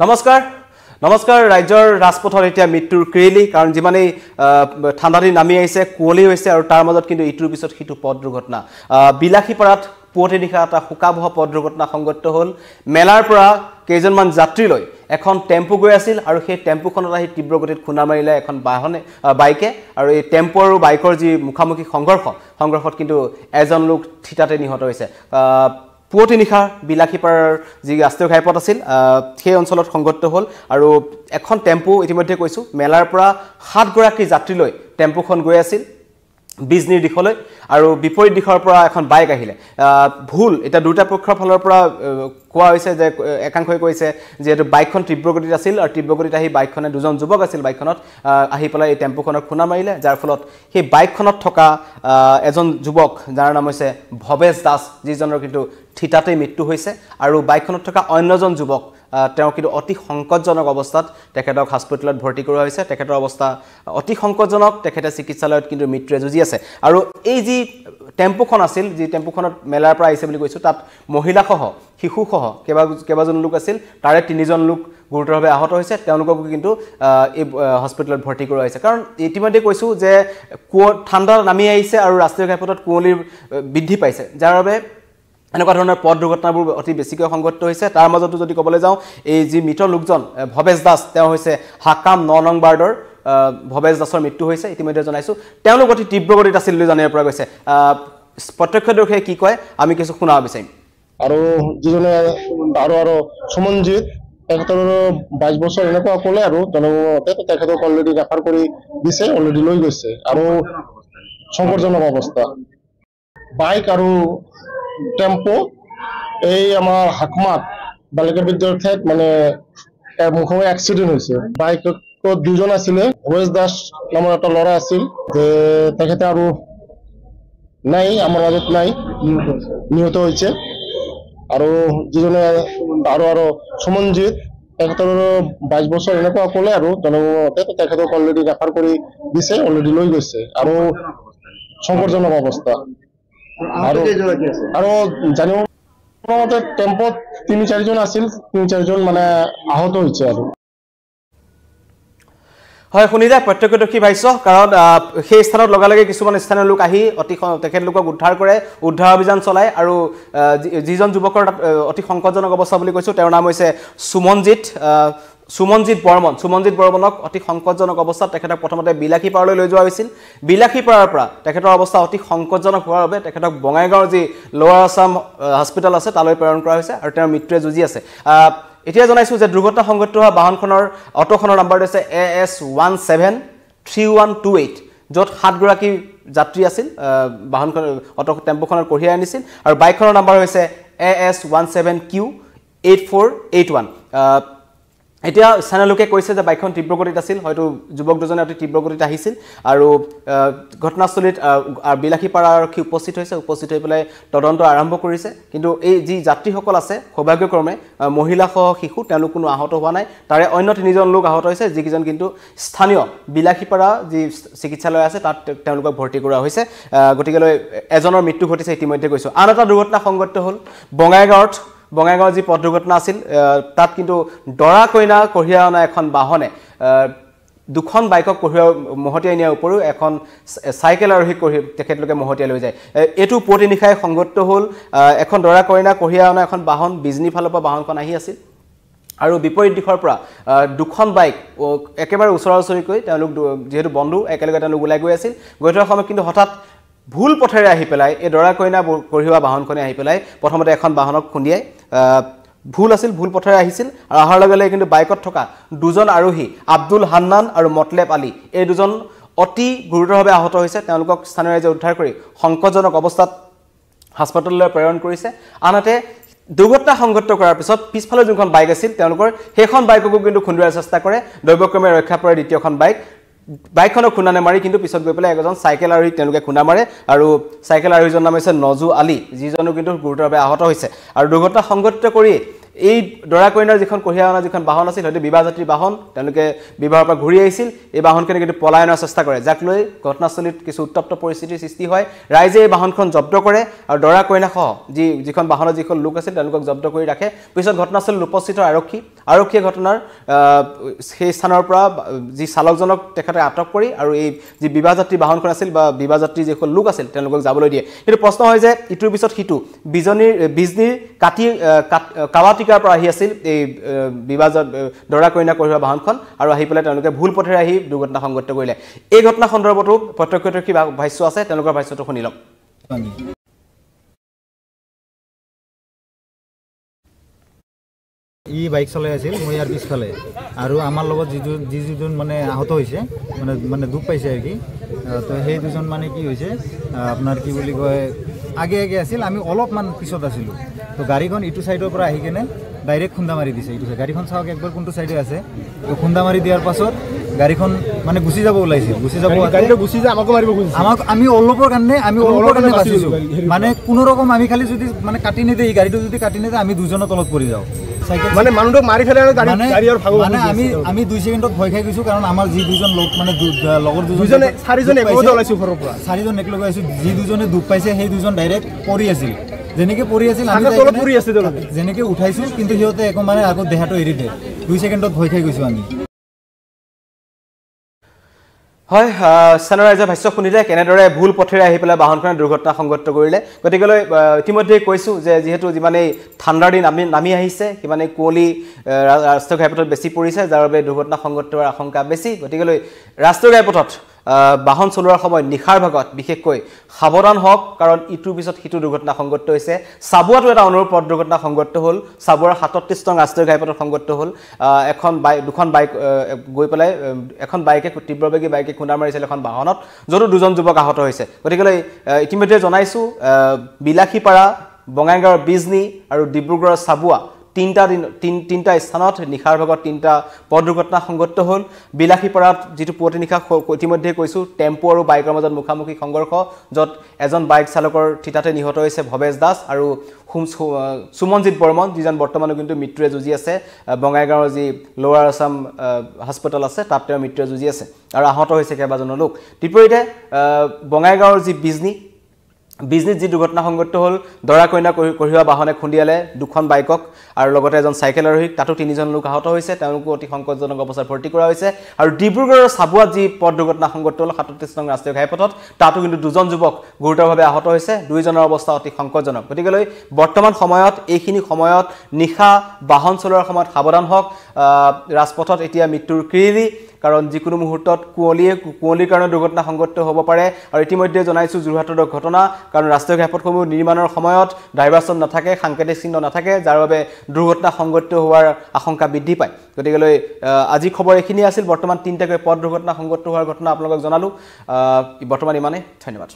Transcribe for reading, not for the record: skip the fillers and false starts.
নমস্কাৰ ৰাজ্যৰ ৰাজপথত এতিয়া মৃত্যুৰ ক্ৰেলি কাৰণ যিমানেই ঠাণ্ডা দিন নামি আহিছে কুঁৱলী হৈছে আৰু তাৰ মাজত কিন্তু ইটোৰ পিছত সিটো পথ দুৰ্ঘটনা বিলাসীপাৰাত পুৱতি নিশা এটা শোকাবহ পথ দুৰ্ঘটনা সংঘটিত হ'ল মেলাৰ পৰা কেইজনমান যাত্ৰীলৈ এখন টেম্পু গৈ আছিল আৰু সেই টেম্পুখনত আহি তীব্ৰ গতিত খুন্দা মাৰিলে এখন বাইকে আৰু এই টেম্পু আৰু বাইকৰ যি মুখামুখি সংঘৰ্ষত কিন্তু এজন লোক থিতাতে নিহত হৈছে পুৱতি নিশা বিলাসীপাৰাৰ যি ৰাষ্ট্ৰীয় ঘাইপথ আছিল সেই অঞ্চলত সংঘটিত হ'ল আৰু এখন টেম্পু ইতিমধ্যে কৈছোঁ মেলাৰ পৰা 7 গৰাকী যাত্ৰীলৈ টেম্পুখন গৈ আছিল বিজনীৰ দিশলৈ আৰু বিপৰীত দিশৰ পৰা এখন বাইক আহিলে ভুল এটা দুটা পক্ষৰ ফালৰ পৰা কোৱা হৈছে যে একাংশই কৈছে যে এটো বাইকখন তীব্ৰ গতিত আছিল আৰু তীব্ৰ গতিত আহি বাইকখনে দুজন যুৱক আছিল বাইকখনত আহি পেলাই এই টেম্পুখনৰ খুনা মাৰিলে যাৰ ফলত সেই বাইকখনত থকা এজন যুৱক যাৰ নাম হৈছে ভৱেশ দাস যিজনৰ কিন্তু থিতাতে মৃত্যু হৈছে আৰু বাইকখনত থকা অন্যজন যুৱক তেওঁ কিন্তু অতি সংকটজনক অৱস্থাত তেখেতক হাস্পতালত ভৰ্তি কৰা হৈছে তেখেতৰ অৱস্থা অতি সংকটজনক তেখেতে চিকিৎসালয়ত কিন্তু মৃত্যুৰে যুঁজি আছে আৰু এই যি টেম্পুখন আছিল যি টেম্পুখনত মেলাৰ পৰা আহিছে বুলি কৈছো তাত মহিলাসহ শিশুসহ কেবাজন লোক আছিল তাৰে 3জন লোক গুৰুতৰভাৱে আহত হৈছে তেওঁলোকক কিন্তু এই হস্পিটেলত ভৰ্তি কৰা হৈছে কাৰণ ইতিমধ্যে কৈছো যে ঠাণ্ডা নামি আহিছে আৰু ৰাষ্ট্ৰীয় ঘাইপথত কুঁৱলীৰ বৃদ্ধি পাইছে যাৰ বাবে এনেকুৱা ধৰণৰ পথ দুৰ্ঘটনাবোৰ অতি বেছিকৈ সংঘটিত হৈছে তাৰ মাজতো যদি ক'বলৈ যাওঁ এই যি মৃত লোকজন ভৱেশ দাস তেওঁ হৈছে হাকাম 9 নং বাৰ্ডৰ ভৱেশ দাসৰ মৃত্যু হৈছে ইতিমধ্যে জনাইছো তেওঁলোক অতি তীব্ৰ গতিত আছিল বুলি জানিব পৰা গৈছে প্ৰত্যক্ষদৰ্শীয়ে কি কয় আমি কিছু শুনাব বিচাৰিম আৰু যিজনে আৰু সুমনজিত তেখেতৰ 22 বছৰ এনেকুৱা ক'লে আৰু তেখেতক অলৰেডি ৰেফাৰ কৰি দিছে অলৰেডি লৈ গৈছে আৰু সংকটজনক অৱস্থা বাইক আৰু টেম্পো এই আমাৰ হাকমাত বালিকা বিদ্যালয়ত মানে মুখৰ এক্সিডেন্ট হৈছে বাইকত দুজন আছিলে ভৱেশ দাস নামৰ এটা ল'ৰা আছিল যে তেখেতে আৰু নাই আমাৰ মাজত নাই নিহত হৈছে আৰু যিজনে আৰু সুমনজিত তেখেতৰ 22 বছৰ এনেকুৱা ক'লে আৰু তেখেতক অলৰেডি ৰেফাৰ কৰি দিছে অলৰেডি লৈ গৈছে আৰু সংকটজনক অৱস্থা আৰু জানিব মতে টেম্পোত 3-4জন আছিল 3-4জন মানে আহত হৈছে আৰু হয় শুনিলে প্ৰত্যক্ষদৰ্শী ভাষ্য কাৰণ সেই স্থানত লগালগে কিছুমান স্থানীয় লোক আহি অতি তেখেতলোকক উদ্ধাৰ কৰে উদ্ধাৰ অভিযান চলায় আৰু যিজন যুৱকৰ অতি সংকটজনক অৱস্থা বুলি কৈছো তেওঁৰ নাম হৈছে সুমনজিত বৰ্মনক অতি সংকটজনক অৱস্থাত তেখেতক প্ৰথমতে বিলাসীপাৰালৈ লৈ যোৱা হৈছিল বিলাসীপাৰাৰ পৰা তেখেতৰ অৱস্থা অতি সংকটজনক হোৱাৰ বাবে তেখেতক বঙাইগাঁৱৰ যি লোৱাৰ আছাম হস্পিটেল আছে তালৈ প্ৰেৰণ কৰা হৈছে আৰু তেওঁৰ মৃত্যুৰে যুঁজি আছে এতিয়া জনাইছো যে দুৰ্ঘটনা সংঘটিত হোৱা বাহনখনৰ অটোখনৰ নাম্বাৰটো আছে AS173128 য'ত 7 গৰাকী যাত্ৰী আছিল বাহনখন অটো টেম্পুখনৰ কঢ়িয়াই আনিছিল আৰু বাইকখনৰ নাম্বাৰ হৈছে AS17Q8481 এতিয়া স্থানীয় লোকে কৈছে যে বাইকখন তীব্ৰ গতিত আছিল হয়তো যুৱক দুজনে অতি তীব্ৰ গতিত আহিছিল আৰু ঘটনাস্থলীত বিলাসীপাৰা আৰক্ষী উপস্থিত হৈ পেলাই তদন্ত আৰম্ভ কৰিছে কিন্তু এই যি যাত্ৰীসকল আছে সৌভাগ্যক্ৰমে মহিলাসহ শিশু তেওঁলোক কোনো আহত হোৱা নাই তাৰে অন্য 3জন লোক আহত হৈছে যিকেইজন কিন্তু স্থানীয় বিলাসীপাৰা যি চিকিৎসালয় আছে তাত তেওঁলোকক ভৰ্তি কৰা হৈছে গতিকেলৈ এজনৰ মৃত্যু ঘটিছে ইতিমধ্যে কৈছো আন এটা দুৰ্ঘটনা সংঘটিত হ'ল বঙাইগাঁৱৰ যি পথ দুৰ্ঘটনা আছিল তাত কিন্তু দৰা কইনা কঢ়িয়াই অনা এখন বাহনে দুখন বাইকক মহতিয়াই নিয়াৰ উপৰিও এখন চাইকেল আৰোহী তেখেতলোকে মহতিয়াই লৈ যায় এটো পুৱতি নিশাই সংঘটিত হ'ল এখন দৰা কইনা কঢ়িয়াই অনা এখন বাহন বিজনী ফালৰ পৰা বাহনখন আহি আছিল আৰু বিপৰীত দিশৰ পৰা দুখন বাইক একেবাৰে ওচৰা-ওচৰিকৈ তেওঁলোক যেহেতু বন্ধু একেলগে তেওঁলোক ওলাই গৈ আছিল গৈ থকাৰ সময়ত কিন্তু হঠাৎ ভুল পথেৰে আহি পেলাই এই দৰা কইনা কঢ়িওৱা বাহনখনে আহি পেলাই প্ৰথমতে এখন বাহনক খুন্দিয়াই ভুল পথেৰে আহিছিল আৰু অহাৰ লগে লগে কিন্তু বাইকত থকা দুজন আৰোহী আব্দুল হান্নান আৰু মতলেব আলী এই দুজন অতি গুৰুতৰভাৱে আহত হৈছে তেওঁলোকক স্থানীয় ৰাইজে উদ্ধাৰ কৰি সংকটজনক অৱস্থাত হাস্পতাললৈ প্ৰেৰণ কৰিছে আনহাতে দুৰ্ঘটনা সংঘটিত কৰাৰ পিছত পিছফালে যোনখন বাইক আছিল তেওঁলোকৰ সেইখন বাইককো কিন্তু খুন্দুৱাৰ চেষ্টা কৰে দৈৱক্ৰমে ৰক্ষা পৰে দ্বিতীয়খন বাইকখনক খুন্দা মাৰি কিন্তু পিছত গৈ পেলাই এজন চাইকেল আৰোহীক তেওঁলোকে খুন্দা মাৰে আৰু চাইকেল আৰোহীজনৰ নাম হৈছে নজু আলী যিজনো কিন্তু গুৰুতৰভাৱে আহত হৈছে আৰু দুৰ্ঘটনা সংঘটিত কৰি এই দৰা কইনাৰ যিখন কঢ়িয়াই অনা যিখন বাহন আছিল হয়তো বিবাহ যাত্ৰী বাহন তেওঁলোকে বিবাহৰ পৰা ঘূৰি আহিছিল এই বাহনখন কিন্তু পলায়নৰ চেষ্টা কৰে যাক লৈ ঘটনাস্থলীত কিছু উত্তপ্ত পৰিস্থিতিৰ সৃষ্টি হয় ৰাইজে এই বাহনখন জব্দ কৰে আৰু দৰা কইনা সহ যিখন বাহনৰ যিখন লোক আছিল তেওঁলোকক জব্দ কৰি ৰাখে পিছত ঘটনাস্থলীত উপস্থিত আৰক্ষীয়ে ঘটনাৰ সেই স্থানৰ পৰা যি চালকজনক তেখেতে আটক কৰি আৰু এই যি বিবাহ যাত্ৰী বাহনখন আছিল বা বিবাহ যাত্ৰী যিখন লোক আছিল তেওঁলোকক যাবলৈ দিয়ে কিন্তু প্ৰশ্ন হয় যে ইটোৰ পিছত সিটো বিজনীৰ কাৱাটিকাৰ পৰা আহি আছিল এই বিবাহ দৰা কইনা কঢ়িওৱা বাহনখন আৰু আহি পেলাই তেওঁলোকে ভুল পথেৰে আহি দুৰ্ঘটনা সংঘটিত কৰিলে এই ঘটনা সন্দৰ্ভতো প্ৰত্যক্ষদৰ্শী ভাষ্য আছে তেওঁলোকৰ ভাষ্যটো শুনি লওক ই বাইক চলাই আছিল মই ইয়াৰ পিছফালে আৰু আমাৰ লগত যিজন মানে আহত হৈছে মানে দুখ পাইছে আৰু কি তো সেই দুজন মানে কি হৈছে আপোনাৰ কি বুলি কয় আগে আছিল আমি অলপমান পিছত আছিলোঁ তো গাড়ীখন ইটো চাইডৰ পৰা আহি কেনে ডাইৰেক্ট খুন্দা মাৰি দিছে ইটো গাড়ীখন চাওক একবাৰ কোনটো চাইডে আছে তো খুন্দা মাৰি দিয়াৰ পাছত গাড়ীখন মানে গুচি যাব ওলাইছিল আমি অলপৰ কাৰণে বাচিছোঁ মানে কোনো ৰকম আমি খালি যদি মানে কাটি নিদিয়ে এই গাড়ীটো যদি কাটি নিদিয়ে আমি দুজনৰ তলত পৰি যাওঁ মানে মানুহটোক মাৰি ফেলে মানে আমি 2 ছেকেণ্ডত ভয় খাই গৈছোঁ কাৰণ আমাৰ যি দুজন লোক মানে লগৰ চাৰিজন একেলগে আছোঁ যি দুজনে দুখ পাইছে সেই দুজন ডাইৰেক্ট পৰি আছিল যেনেকৈ পৰি আছিল আমি যেনেকৈ উঠাইছোঁ কিন্তু সিহঁতে একো মানে আগত দেহাটো এৰি দিয়ে 2 ছেকেণ্ডত ভয় খাই গৈছোঁ আমি হয় স্থানীয় ৰাইজৰ ভাষ্য শুনিলে কেনেদৰে ভুল পথেৰে আহি পেলাই বাহনখনে দুৰ্ঘটনা সংঘটিত কৰিলে গতিকেলৈ ইতিমধ্যে কৈছোঁ যে যিহেতু যিমানেই ঠাণ্ডাৰ দিন নামি আহিছে সিমানেই কুঁৱলী ৰাষ্ট্ৰীয় ঘাইপথত বেছি পৰিছে যাৰ বাবে দুৰ্ঘটনা সংঘটিত হোৱাৰ আশংকা বেছি গতিকেলৈ ৰাষ্ট্ৰীয় ঘাইপথত বাহন চলোৱাৰ সময়ত নিশাৰ ভাগত বিশেষকৈ সাৱধান হওক কাৰণ ইটোৰ পিছত সিটো দুৰ্ঘটনা সংঘটিত হৈছে চাবুৱাটো এটা অনুৰূপ পথ দুৰ্ঘটনা সংঘটিত হ'ল চাবুৱাৰ 37 নং ৰাষ্ট্ৰীয় ঘাইপথত সংঘটিত হ'ল দুখন বাইক গৈ পেলাই এখন বাইকে তীব্ৰবেগী বাইকে খুন্দা মাৰিছিল এখন বাহনত য'তো দুজন যুৱক আহত হৈছে গতিকেলৈ ইতিমধ্যে জনাইছোঁ বিলাসীপাৰা বঙাইগাঁৱৰ বিজনী আৰু ডিব্ৰুগড়ৰ চাবুৱা তিনিটা স্থানত নিশাৰ ভাগত তিনিটা পথ দুৰ্ঘটনা সংঘটিত হ'ল বিলাসীপাৰাত যিটো পুৱতি নিশা ইতিমধ্যে কৈছোঁ টেম্পো আৰু বাইকৰ মাজত মুখামুখি সংঘৰ্ষ য'ত এজন বাইক চালকৰ থিতাতে নিহত হৈছে ভৱেশ দাস আৰু সুমনজিৎ বৰ্মন যিজন বৰ্তমানো কিন্তু মৃত্যুৰে যুঁজি আছে বঙাইগাঁৱৰ যি লোৱাৰ আছাম হস্পিটেল আছে তাত তেওঁ মৃত্যুৰে যুঁজি আছে আৰু আহত হৈছে কেইবাজনো লোক বিপৰীতে বঙাইগাঁৱৰ যি বিজনীত যি দুৰ্ঘটনা সংঘটিত হ'ল দৰা কইনা কঢ়িওৱা বাহনে খুন্দিয়ালে দুখন বাইকক আৰু লগতে এজন চাইকেল আৰোহীক তাতো 3জন লোক আহত হৈছে তেওঁলোকো অতি সংকটজনক অৱস্থাত ভৰ্তি কৰা হৈছে আৰু ডিব্ৰুগড়ৰ চাবুৱাত যি পথ দুৰ্ঘটনা সংঘটিত হ'ল 37 নং ৰাষ্ট্ৰীয় ঘাইপথত তাতো কিন্তু 2জন যুৱক গুৰুতৰভাৱে আহত হৈছে 2জনৰ অৱস্থা অতি সংকটজনক গতিকেলৈ বৰ্তমান সময়ত এইখিনি সময়ত নিশা বাহন চলোৱাৰ সময়ত সাৱধান হওক ৰাজপথত এতিয়া মৃত্যুৰ কিৰিলি কাৰণ যিকোনো মুহূৰ্তত কুঁৱলীৰ কাৰণে দুৰ্ঘটনা সংঘটিত হ'ব পাৰে আৰু ইতিমধ্যে জনাইছোঁ যোৰহাটৰ ঘটনা কাৰণ ৰাষ্ট্ৰীয় ঘাইপথসমূহ নিৰ্মাণৰ সময়ত ড্ৰাইভাৰজন নাথাকে সাংকেতিক চিহ্ন নাথাকে যাৰ বাবে দুৰ্ঘটনা সংঘটিত হোৱাৰ আশংকা বৃদ্ধি পায় গতিকেলৈ আজি খবৰ এইখিনি আছিল বৰ্তমান 3টাকৈ পথ দুৰ্ঘটনা সংঘটিত হোৱাৰ ঘটনা আপোনালোকক জনালোঁ বৰ্তমান ইমানেই ধন্যবাদ